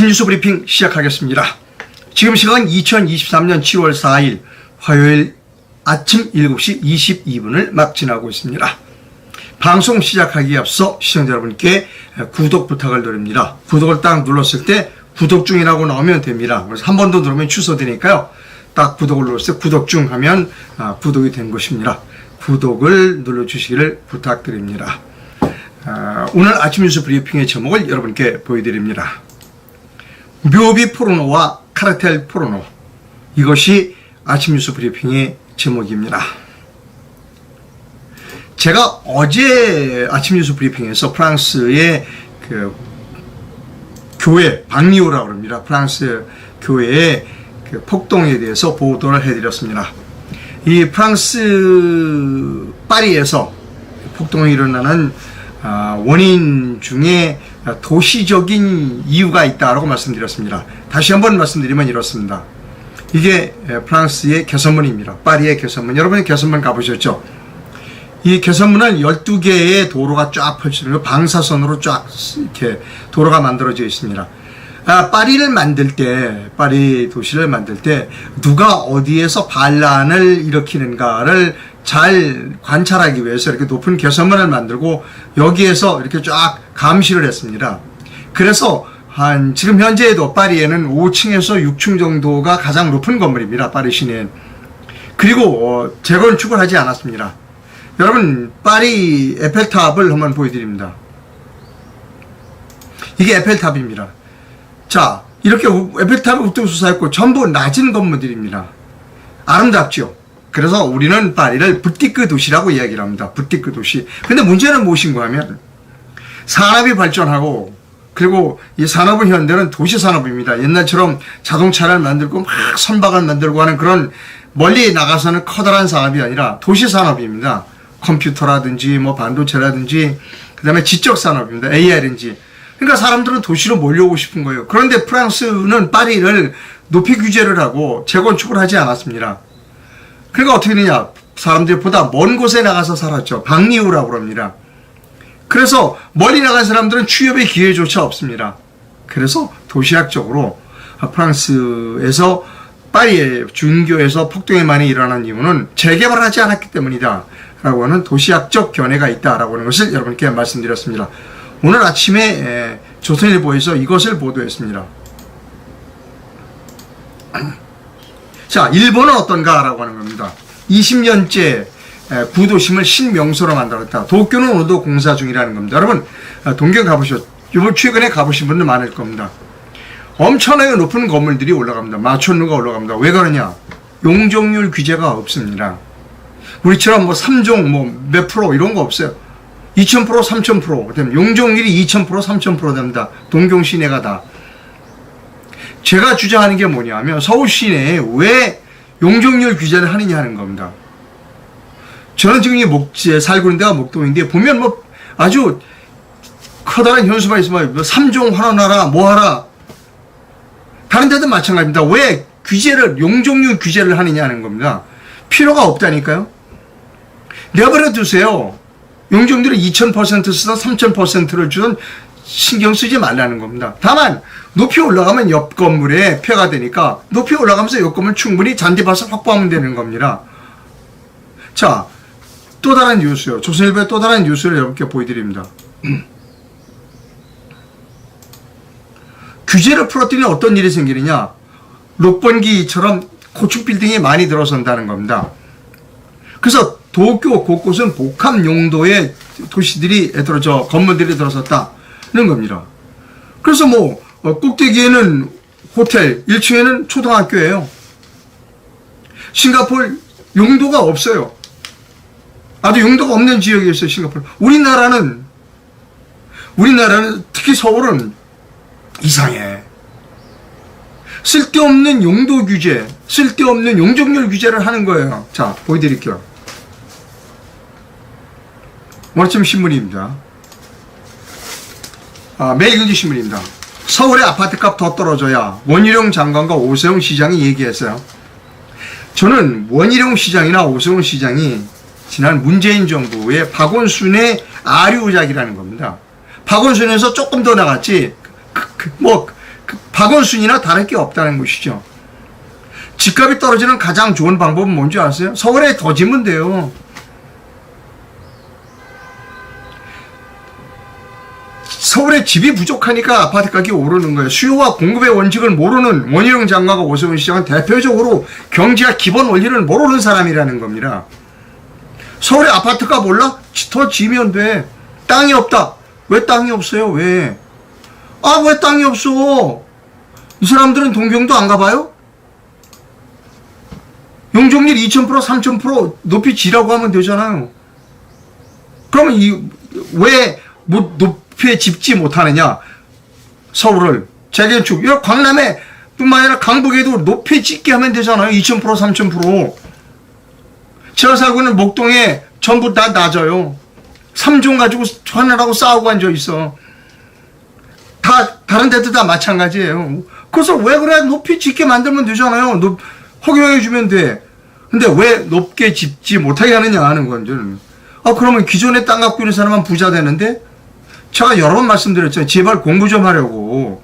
아침 뉴스 브리핑 시작하겠습니다. 지금 시각은 2023년 7월 4일 화요일 아침 7시 22분을 막 지나고 있습니다. 방송 시작하기에 앞서 시청자 여러분께 구독 부탁을 드립니다. 구독을 딱 눌렀을 때 구독 중이라고 나오면 됩니다. 그래서 한 번 더 누르면 취소되니까요. 딱 구독을 눌렀을 때 구독 중 하면 구독이 된 것입니다. 구독을 눌러주시기를 부탁드립니다. 오늘 아침 뉴스 브리핑의 제목을 여러분께 보여드립니다. 묘비 포르노와 카르텔 포르노, 이것이 아침 뉴스 브리핑의 제목입니다. 제가 어제 아침 뉴스 브리핑에서 프랑스의 그 교회, 박리오라고 합니다. 프랑스 교회의 그 폭동에 대해서 보도를 해드렸습니다. 이 프랑스 파리에서 폭동이 일어나는 원인 중에 도시적인 이유가 있다라고 말씀드렸습니다. 다시 한번 말씀드리면 이렇습니다. 이게 프랑스의 개선문입니다. 파리의 개선문. 여러분이 개선문 가보셨죠? 이 개선문은 12개의 도로가 쫙 펼쳐지고 방사선으로 쫙 이렇게 도로가 만들어져 있습니다. 파리를 만들 때, 파리 도시를 만들 때 누가 어디에서 반란을 일으키는가를 잘 관찰하기 위해서 이렇게 높은 개선문을 만들고 여기에서 이렇게 쫙 감시를 했습니다. 그래서 지금 현재에도 파리에는 5층에서 6층 정도가 가장 높은 건물입니다. 파리 시내엔. 그리고 재건축을 하지 않았습니다. 여러분, 파리 에펠탑을 한번 보여드립니다. 이게 에펠탑입니다. 자, 이렇게 에펠탑을 우뚝수사했고 전부 낮은 건물들입니다. 아름답죠? 그래서 우리는 파리를 부티크 도시라고 이야기를 합니다. 부티크 도시. 근데 문제는 무엇인가 하면 산업이 발전하고, 그리고 이 산업은 현대는 도시 산업입니다. 옛날처럼 자동차를 만들고 막 선박을 만들고 하는 그런 멀리 나가서는 커다란 산업이 아니라 도시 산업입니다. 컴퓨터라든지 뭐 반도체라든지 그다음에 지적 산업입니다. AI든지. 그러니까 사람들은 도시로 몰려오고 싶은 거예요. 그런데 프랑스는 파리를 높이 규제를 하고 재건축을 하지 않았습니다. 그러니까 어떻게 되냐? 사람들이 보다 먼 곳에 나가서 살았죠. 박리우라고 합니다. 그래서 멀리 나간 사람들은 취업의 기회조차 없습니다. 그래서 도시학적으로 프랑스에서 파리의 준교에서 폭동이 많이 일어난 이유는 재개발하지 않았기 때문이다 라고 하는 도시학적 견해가 있다라고 하는 것을 여러분께 말씀드렸습니다. 오늘 아침에 조선일보에서 이것을 보도했습니다. 자, 일본은 어떤가 라고 하는 겁니다. 20년째 구도심을 신명소로 만들었다. 도쿄는 오늘도 공사 중이라는 겁니다. 여러분, 동경 가보셨죠? 이번 최근에 가보신 분들 많을 겁니다. 엄청나게 높은 건물들이 올라갑니다. 마천루가 올라갑니다. 왜 그러냐? 용적률 규제가 없습니다. 우리처럼 뭐 3종 뭐 몇 프로 이런 거 없어요. 2000%, 3000% 되면 용적률이 2000%, 3000% 됩니다. 동경 시내가 다. 제가 주장하는 게 뭐냐면 서울 시내에 왜 용적률 규제를 하느냐 하는 겁니다. 저는 지금 살고 있는 데가 목동인데 보면 뭐 아주 커다란 현수막 있으면 3종 환원하라 뭐 하라. 다른 데도 마찬가지입니다. 왜 용적률 규제를 하느냐 하는 겁니다. 필요가 없다니까요. 내버려 두세요. 용적률을 2000% 쓰던 3000%를 주던 신경 쓰지 말라는 겁니다. 다만 높이 올라가면 옆 건물에 폐가 되니까 높이 올라가면서 옆 건물 충분히 잔디밭을 확보하면 되는 겁니다. 자, 또 다른 뉴스요. 조선일보의 또 다른 뉴스를 여러분께 보여드립니다. 규제를 풀었더니 어떤 일이 생기느냐? 록번기처럼 고층 빌딩이 많이 들어선다는 겁니다. 그래서 도쿄 곳곳은 복합 용도의 건물들이 들어섰다는 겁니다. 그래서 뭐 꼭대기에는 호텔, 1층에는 초등학교예요. 싱가포르 용도가 없어요. 아주 용도가 없는 지역이 있어요, 싱가포르. 우리나라는 특히 서울은 이상해. 쓸데없는 용도 규제, 쓸데없는 용적률 규제를 하는 거예요. 자, 보여드릴게요. 오늘 아침 신문입니다. 매일경제 신문입니다. 서울의 아파트값 더 떨어져야 원희룡 장관과 오세훈 시장이 얘기했어요. 저는 원희룡 시장이나 오세훈 시장이 지난 문재인 정부의 박원순의 아류작이라는 겁니다. 박원순에서 조금 더 나갔지, 박원순이나 다를 게 없다는 것이죠. 집값이 떨어지는 가장 좋은 방법은 뭔지 아세요? 서울에 더 지면 돼요. 서울에 집이 부족하니까 아파트 가격이 오르는 거예요. 수요와 공급의 원칙을 모르는 원희룡 장관과 오세훈 시장은 대표적으로 경제와 기본 원리를 모르는 사람이라는 겁니다. 서울에 아파트가 몰라? 더 지면 돼. 땅이 없다. 왜 땅이 없어요? 왜? 왜 땅이 없어? 이 사람들은 동경도 안 가봐요? 용적률 2000%, 3000% 높이 지라고 하면 되잖아요. 그러면 왜 높이 짓지 못하느냐? 서울을 재건축, 광남에 뿐만 아니라 강북에도 높이 짓게 하면 되잖아요. 2000%, 3000%. 제가 살고 있는 목동에 전부 다 낮아요. 3종 가지고 하느라고 싸우고 앉아있어. 다른 데도 다 마찬가지예요. 그래서 왜 그래? 높이 짓게 만들면 되잖아요. 허용해주면 돼. 근데 왜 높게 짓지 못하게 하느냐 하는 건지. 그러면 기존에 땅 갖고 있는 사람은 부자 되는데? 제가 여러 번 말씀드렸잖아요. 제발 공부 좀 하려고.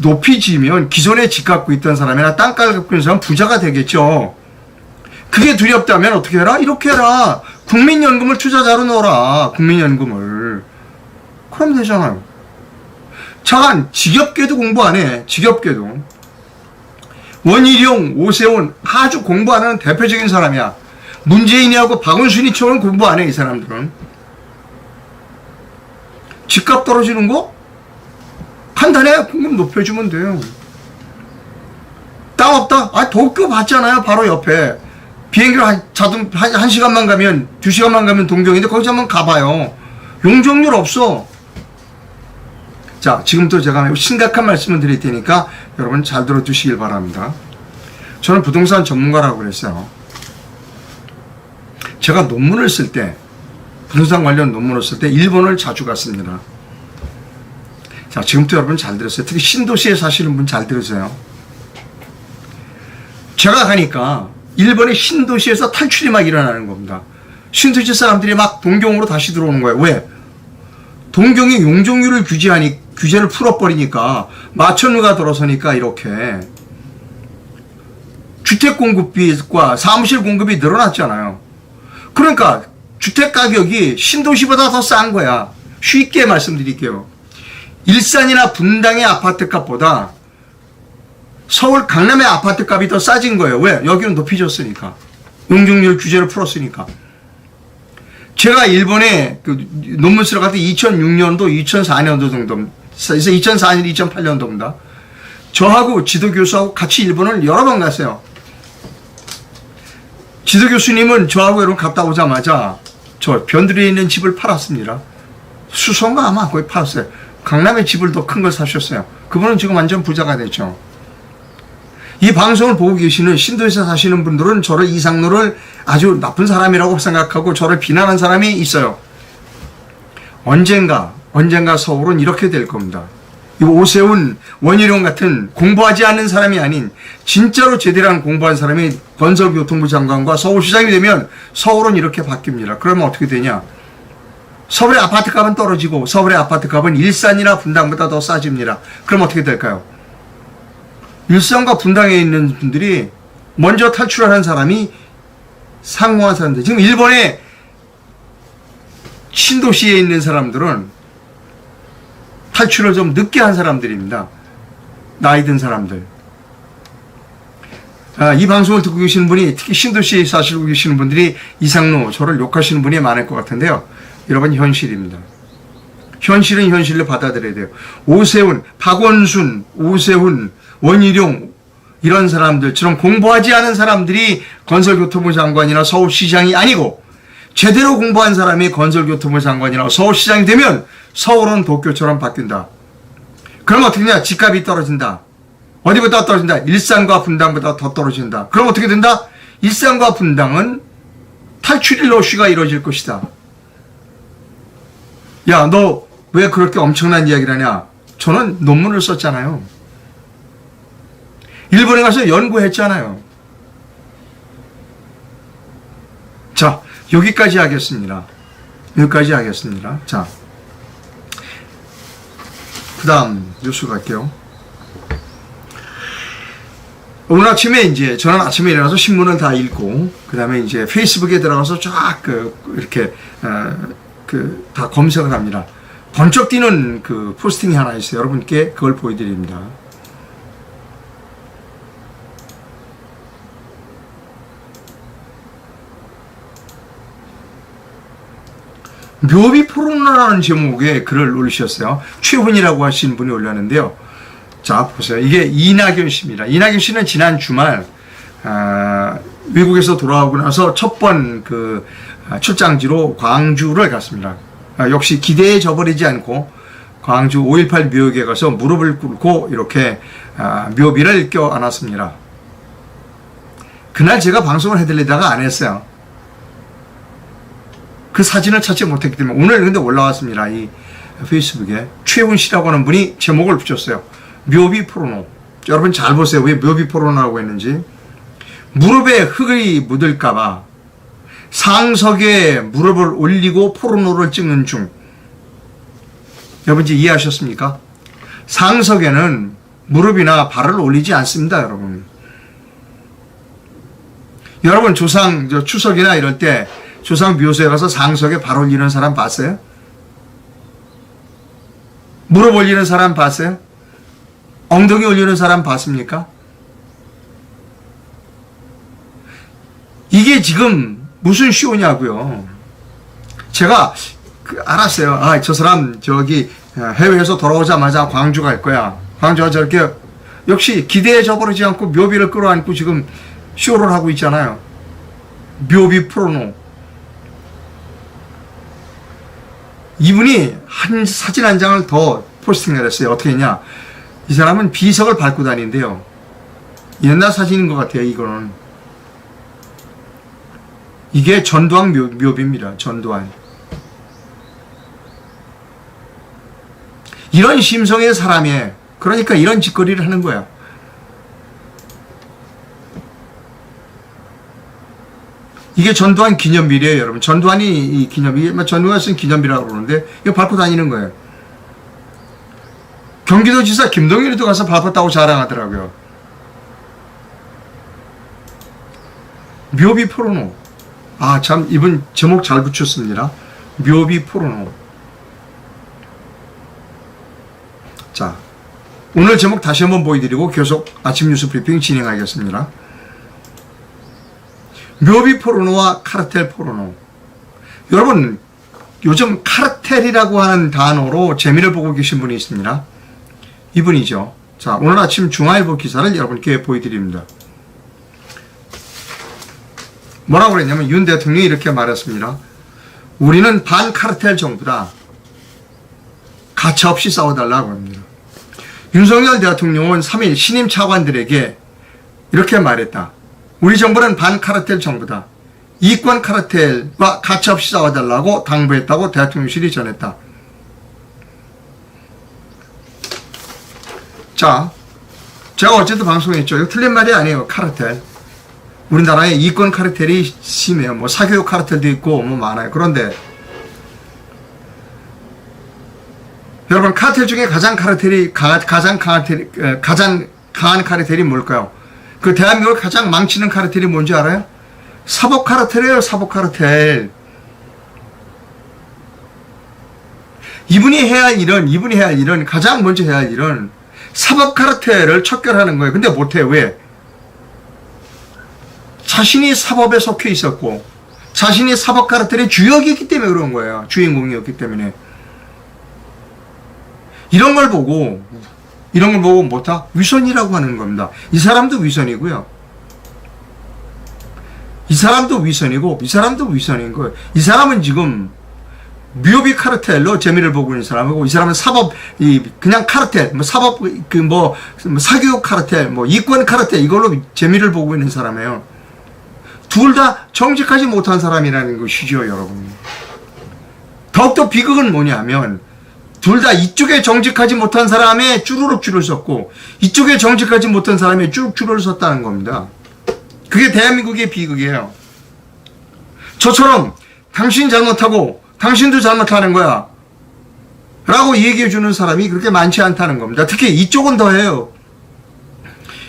높이 지으면 기존에 집 갖고 있던 사람이나 땅값 갖고 있는 사람은 부자가 되겠죠. 그게 두렵다면 어떻게 해라? 이렇게 해라. 국민연금을 투자자로 넣어라. 국민연금을. 그럼 되잖아요. 잠깐 지겹게도 공부 안 해. 지겹게도. 원희룡, 오세훈 아주 공부 안 하는 대표적인 사람이야. 문재인이하고 박원순이처럼 공부 안 해. 이 사람들은. 집값 떨어지는 거? 간단해. 공급 높여주면 돼요. 땅 없다? 도쿄 봤잖아요. 바로 옆에. 비행기로 한 시간만 가면, 2시간만 가면 동경인데 거기서 한번 가봐요. 용적률 없어. 자, 지금부터 제가 심각한 말씀을 드릴 테니까 여러분 잘 들어주시길 바랍니다. 저는 부동산 전문가라고 그랬어요. 제가 논문을 쓸 때, 부동산 관련 논문을 쓸 때 일본을 자주 갔습니다. 자, 지금부터 여러분 잘 들으세요. 특히 신도시에 사시는 분 잘 들으세요. 제가 가니까 일본의 신도시에서 탈출이 막 일어나는 겁니다. 신도시 사람들이 막 동경으로 다시 들어오는 거예요. 왜? 동경이 용적률을 규제를 풀어버리니까 마천루가 들어서니까 이렇게 주택 공급비과 사무실 공급이 늘어났잖아요. 그러니까 주택 가격이 신도시보다 더 싼 거야. 쉽게 말씀드릴게요. 일산이나 분당의 아파트 값보다 서울 강남의 아파트 값이 더 싸진 거예요. 왜? 여기는 높이졌으니까. 용적률 규제를 풀었으니까. 제가 일본에 논문 쓰러 갔을 때 2006년도, 2004년도 정도, 그래서 2004년, 2008년도입니다. 저하고 지도교수하고 같이 일본을 여러 번 갔어요. 지도교수님은 저하고 여러분 갔다 오자마자 저 변두리에 있는 집을 팔았습니다. 수성가 아마 거의 팔았어요. 강남에 집을 더 큰 걸 사셨어요. 그분은 지금 완전 부자가 됐죠. 이 방송을 보고 계시는 신도시에 사시는 분들은 저를 이상로를 아주 나쁜 사람이라고 생각하고 저를 비난한 사람이 있어요. 언젠가 서울은 이렇게 될 겁니다. 이 오세훈, 원희룡 같은 공부하지 않는 사람이 아닌 진짜로 제대로 한 공부한 사람이 건설교통부 장관과 서울시장이 되면 서울은 이렇게 바뀝니다. 그러면 어떻게 되냐? 서울의 아파트 값은 떨어지고 서울의 아파트 값은 일산이나 분당보다 더 싸집니다. 그럼 어떻게 될까요? 일산과 분당에 있는 분들이 먼저 탈출하는 사람이 상공한 사람들. 지금 일본의 신도시에 있는 사람들은 탈출을 좀 늦게 한 사람들입니다. 나이 든 사람들. 이 방송을 듣고 계시는 분이, 특히 신도시에 사시고 계시는 분들이 이상로, 저를 욕하시는 분이 많을 것 같은데요. 여러분, 현실입니다. 현실은 현실로 받아들여야 돼요. 오세훈, 박원순, 오세훈, 원희룡 이런 사람들처럼 공부하지 않은 사람들이 건설교통부 장관이나 서울시장이 아니고 제대로 공부한 사람이 건설교통부 장관이나 서울시장이 되면 서울은 도쿄처럼 바뀐다. 그럼 어떻게 되냐? 집값이 떨어진다. 어디보다 떨어진다? 일산과 분당보다 더 떨어진다. 그럼 어떻게 된다? 일산과 분당은 탈출일 러쉬가 이루어질 것이다. 야, 너 왜 그렇게 엄청난 이야기를 하냐? 저는 논문을 썼잖아요. 일본에 가서 연구했잖아요. 자, 여기까지 하겠습니다. 자, 그 다음 뉴스 갈게요. 오늘 아침에 이제 저는 아침에 일어나서 신문을 다 읽고 그 다음에 이제 페이스북에 들어가서 쫙 이렇게 다 검색을 합니다. 번쩍 뛰는 그 포스팅이 하나 있어요. 여러분께 그걸 보여드립니다. 묘비 포로나라는 제목의 글을 올리셨어요. 최훈이라고 하신 분이 올렸는데요. 자, 보세요. 이게 이낙연 씨입니다. 이낙연 씨는 지난 주말, 외국에서 돌아오고 나서 첫 번 출장지로 광주를 갔습니다. 역시 기대에 저버리지 않고 광주 5.18 묘역에 가서 무릎을 꿇고 이렇게 묘비를 껴안았습니다. 그날 제가 방송을 해드리다가 안 했어요. 그 사진을 찾지 못했기 때문에 오늘 근데 올라왔습니다. 이 페이스북에 최훈 씨라고 하는 분이 제목을 붙였어요. 묘비 포르노. 여러분 잘 보세요. 왜 묘비 포르노라고 했는지. 무릎에 흙이 묻을까봐 상석에 무릎을 올리고 포르노를 찍는 중. 여러분 이제 이해하셨습니까? 상석에는 무릎이나 발을 올리지 않습니다. 여러분 추석이나 이럴 때 조상 묘소에 가서 상석에 발 올리는 사람 봤어요? 무릎 올리는 사람 봤어요? 엉덩이 올리는 사람 봤습니까? 이게 지금 무슨 쇼냐고요. 제가 알았어요. 저 사람 해외에서 돌아오자마자 광주 갈 거야. 광주가 저렇게 역시 기대에 저버리지 않고 묘비를 끌어안고 지금 쇼를 하고 있잖아요. 묘비 포르노. 이분이 사진 한 장을 더 포스팅을 했어요. 어떻게 했냐. 이 사람은 비석을 밟고 다니는데요. 옛날 사진인 것 같아요. 이거는. 이게 전두환 묘비입니다. 전두환. 이런 심성의 사람이 그러니까 이런 짓거리를 하는 거야. 이게 전두환 기념비래요, 여러분. 전두환이 이 기념비, 전두환이 쓴 기념비라고 그러는데 이거 밟고 다니는 거예요. 경기도지사 김동연이도 가서 밟았다고 자랑하더라고요. 묘비 포르노. 참 이분 제목 잘 붙였습니다. 묘비 포르노. 자, 오늘 제목 다시 한번 보여드리고 계속 아침 뉴스 브리핑 진행하겠습니다. 묘비 포르노와 카르텔 포르노. 여러분 요즘 카르텔이라고 하는 단어로 재미를 보고 계신 분이 있습니다. 이분이죠. 자, 오늘 아침 중앙일보 기사를 여러분께 보여드립니다. 뭐라고 그랬냐면 윤 대통령이 이렇게 말했습니다. 우리는 반카르텔 정부다. 가차없이 싸워달라고 합니다. 윤석열 대통령은 3일 신임 차관들에게 이렇게 말했다. 우리 정부는 반카르텔 정부다. 이권 카르텔과 가차없이 싸워달라고 당부했다고 대통령실이 전했다. 자, 제가 어제도 방송했죠. 이거 틀린 말이 아니에요. 카르텔. 우리나라에 이권 카르텔이 심해요. 사교육 카르텔도 있고 많아요. 그런데 여러분 카르텔 중에 가장 강한 카르텔이 뭘까요? 그 대한민국을 가장 망치는 카르텔이 뭔지 알아요? 사법 카르텔이에요. 사법 카르텔. 이분이 해야 할 일은 가장 먼저 해야 할 일은 사법 카르텔을 척결하는 거예요. 근데 못해요. 왜? 자신이 사법에 속해 있었고 자신이 사법 카르텔의 주역이었기 때문에 그런 거예요. 주인공이었기 때문에. 이런 걸 보고 뭐다? 위선이라고 하는 겁니다. 이 사람도 위선이고요. 이 사람도 위선이고 이 사람도 위선인 거예요. 이 사람은 지금 묘비 카르텔로 재미를 보고 있는 사람이고 이 사람은 사법 그냥 카르텔 사법 사교육 카르텔 이권 카르텔 이걸로 재미를 보고 있는 사람이에요. 둘 다 정직하지 못한 사람이라는 것이죠, 여러분. 더욱더 비극은 뭐냐면 둘 다 이쪽에 정직하지 못한 사람의 쭈루룩 줄을 섰고 이쪽에 정직하지 못한 사람의 쭉 줄을 섰다는 겁니다. 그게 대한민국의 비극이에요. 저처럼 당신 잘못하고 당신도 잘못하는 거야. 라고 얘기해 주는 사람이 그렇게 많지 않다는 겁니다. 특히 이쪽은 더해요.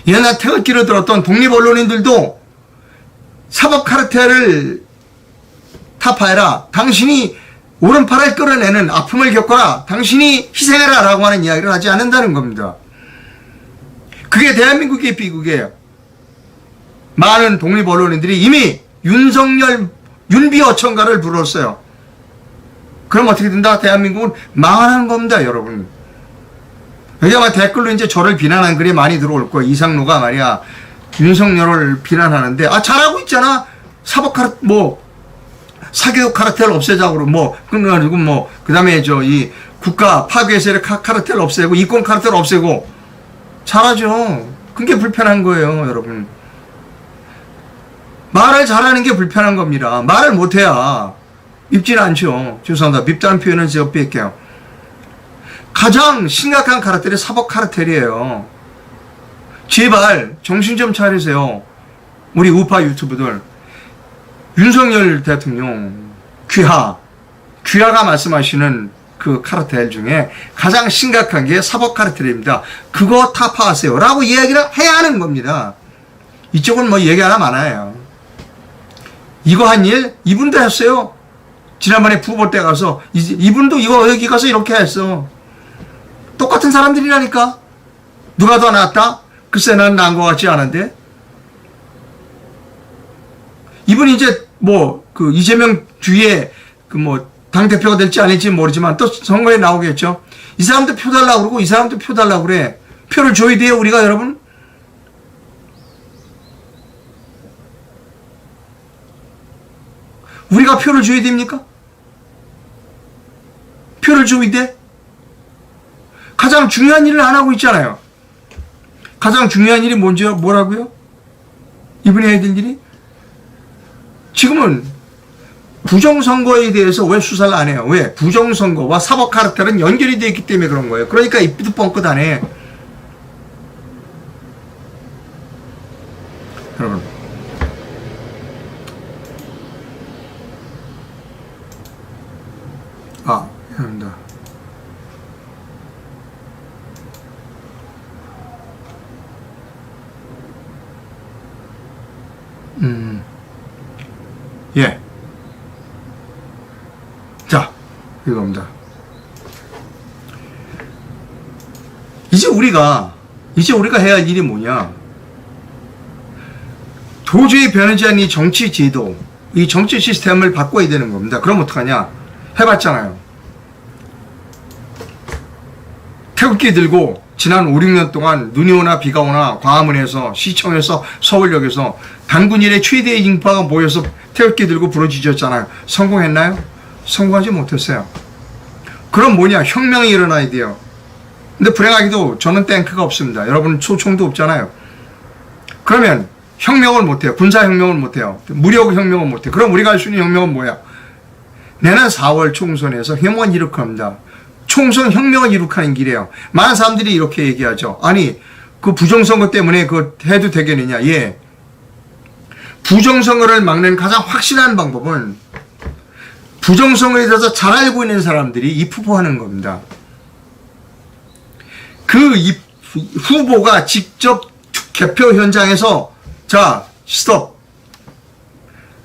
옛날 태극기를 들었던 독립 언론인들도 사법 카르텔을 타파해라. 당신이 오른팔을 끌어내는 아픔을 겪어라. 당신이 희생해라. 라고 하는 이야기를 하지 않는다는 겁니다. 그게 대한민국의 비극이에요. 많은 독립 언론인들이 이미 윤석열, 윤비어천가를 불렀어요. 그럼 어떻게 된다? 대한민국은 망하는 겁니다, 여러분. 여기 아마 댓글로 이제 저를 비난한 글이 많이 들어올 거예요. 이상로가 말이야, 윤석열을 비난하는데, 아, 잘하고 있잖아. 사교육 카르텔 없애자고, 끊어가지고, 그 다음에 이 국가 파괴 세력 카르텔 없애고, 이권 카르텔 없애고, 잘하죠. 그게 불편한 거예요, 여러분. 말을 잘하는 게 불편한 겁니다. 말을 못해야 밉지는 않죠. 죄송합니다. 밉다는 표현은 제가 뺄게요. 가장 심각한 카르텔이 사법 카르텔이에요. 제발 정신 좀 차리세요. 우리 우파 유튜브들. 윤석열 대통령 귀하가 말씀하시는 그 카르텔 중에 가장 심각한 게 사법 카르텔입니다. 그거 타파하세요. 라고 이야기를 해야 하는 겁니다. 이쪽은 얘기 하나 많아요. 이거 한 일 이분도 했어요. 지난번에 부보 때 가서 이분도 이거 여기 가서 이렇게 했어. 똑같은 사람들이라니까. 누가 더 낫다? 글쎄 난 나은 것 같지 않은데. 이분이 이제 이재명 뒤에 당대표가 될지 아닐지 모르지만 또 선거에 나오겠죠. 이 사람도 표 달라고 그러고 이 사람도 표 달라고 그래. 표를 줘야 돼요, 우리가 여러분? 우리가 표를 줘야 됩니까? 표를 줘야 돼? 가장 중요한 일을 안 하고 있잖아요. 가장 중요한 일이 뭐라고요? 이분이 해야 될 일이? 지금은 부정선거에 대해서 왜 수사를 안 해요? 왜? 부정선거와 사법 카르텔은 연결이 되어 있기 때문에 그런 거예요. 그러니까 입도 뻥끗 안 해. 여러분. 합니다. 예. 자, 이겁니다. 이제 우리가 해야 할 일이 뭐냐? 도저히 변하지 않는 이 정치 제도, 이 정치 시스템을 바꿔야 되는 겁니다. 그럼 어떡하냐? 해봤잖아요. 태극기 들고 지난 5, 6년 동안 눈이 오나 비가 오나 광화문에서, 시청에서, 서울역에서 단군 일의 최대의 인파가 모여서 태극기 들고 부르짖었잖아요. 성공했나요? 성공하지 못했어요. 그럼 뭐냐? 혁명이 일어나야 돼요. 근데 불행하게도 저는 탱크가 없습니다. 여러분 초총도 없잖아요. 그러면 혁명을 못해요. 군사혁명을 못해요. 무력혁명을 못해요. 그럼 우리가 할 수 있는 혁명은 뭐야? 내년 4월 총선에서 혁명을 이룩합니다. 총선 혁명을 이룩하는 길이에요. 많은 사람들이 이렇게 얘기하죠. 아니, 그 부정선거 때문에 그거 해도 되겠느냐? 예. 부정선거를 막는 가장 확실한 방법은 부정선거에 대해서 잘 알고 있는 사람들이 입후보하는 겁니다. 그 후보가 직접 개표 현장에서 자, 스톱.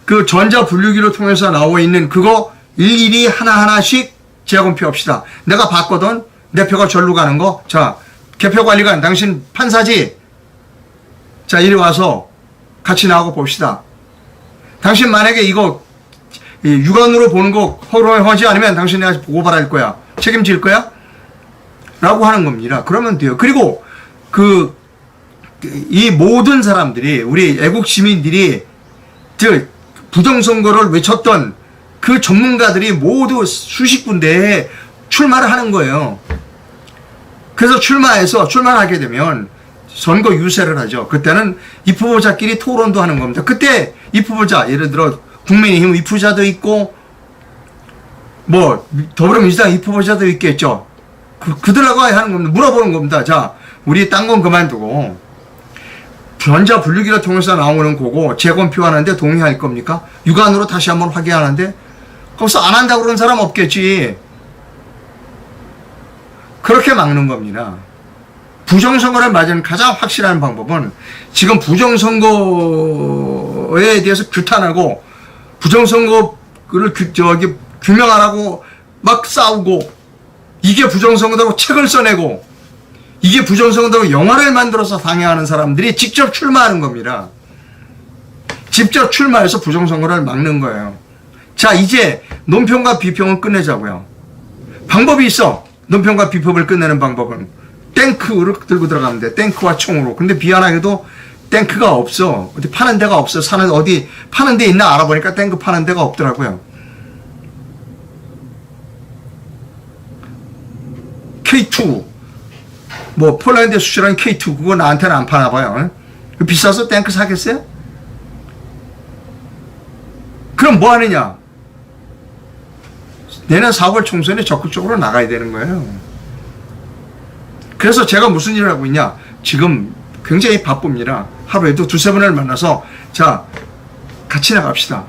그 전자분류기로 통해서 나와 있는 그거 일일이 하나하나씩 재검표합시다. 내가 봤거든. 내 표가 절로 가는 거. 자, 개표관리관 당신 판사지. 자, 이리 와서 같이 나하고 봅시다. 당신 만약에 이거 육안으로 보는 거 허용하지 않으면 당신 내가 고발할 거야. 책임질 거야? 라고 하는 겁니다. 그러면 돼요. 그리고 이 모든 사람들이, 우리 애국 시민들이 부정선거를 외쳤던 그 전문가들이 모두 수십 군데에 출마를 하는 거예요. 그래서 출마를 하게 되면 선거 유세를 하죠. 그때는 입후보자끼리 토론도 하는 겁니다. 그때 입후보자, 예를 들어 국민의힘 입후보자도 있고 더불어민주당 입후보자도 있겠죠. 그들하고 하는 겁니다. 물어보는 겁니다. 자, 우리 딴 건 그만두고 전자분류기를 통해서 나오는 거고 재검표하는데 동의할 겁니까? 육안으로 다시 한번 확인하는데 거기서 안 한다고 그러는 사람 없겠지. 그렇게 막는 겁니다. 부정선거를 막는 가장 확실한 방법은 지금 부정선거에 대해서 규탄하고 부정선거를 규명하라고 막 싸우고 이게 부정선거다고 책을 써내고 이게 부정선거다고 영화를 만들어서 방해하는 사람들이 직접 출마하는 겁니다. 직접 출마해서 부정선거를 막는 거예요. 자, 이제 논평과 비평은 끝내자고요. 방법이 있어. 논평과 비평을 끝내는 방법은 탱크를 들고 들어가면 돼. 탱크와 총으로. 근데 미안하게도 탱크가 없어. 어디 파는 데가 없어. 어디 파는 데 있나 알아보니까 탱크 파는 데가 없더라고요. K2 뭐 폴란드에 수출하는 K2 그거 나한테는 안 파나 봐요. 비싸서 탱크 사겠어요? 그럼 뭐 하느냐? 내년 4월 총선에 적극적으로 나가야 되는 거예요. 그래서 제가 무슨 일을 하고 있냐? 지금 굉장히 바쁩니다. 하루에도 두세 번을 만나서 자, 같이 나갑시다.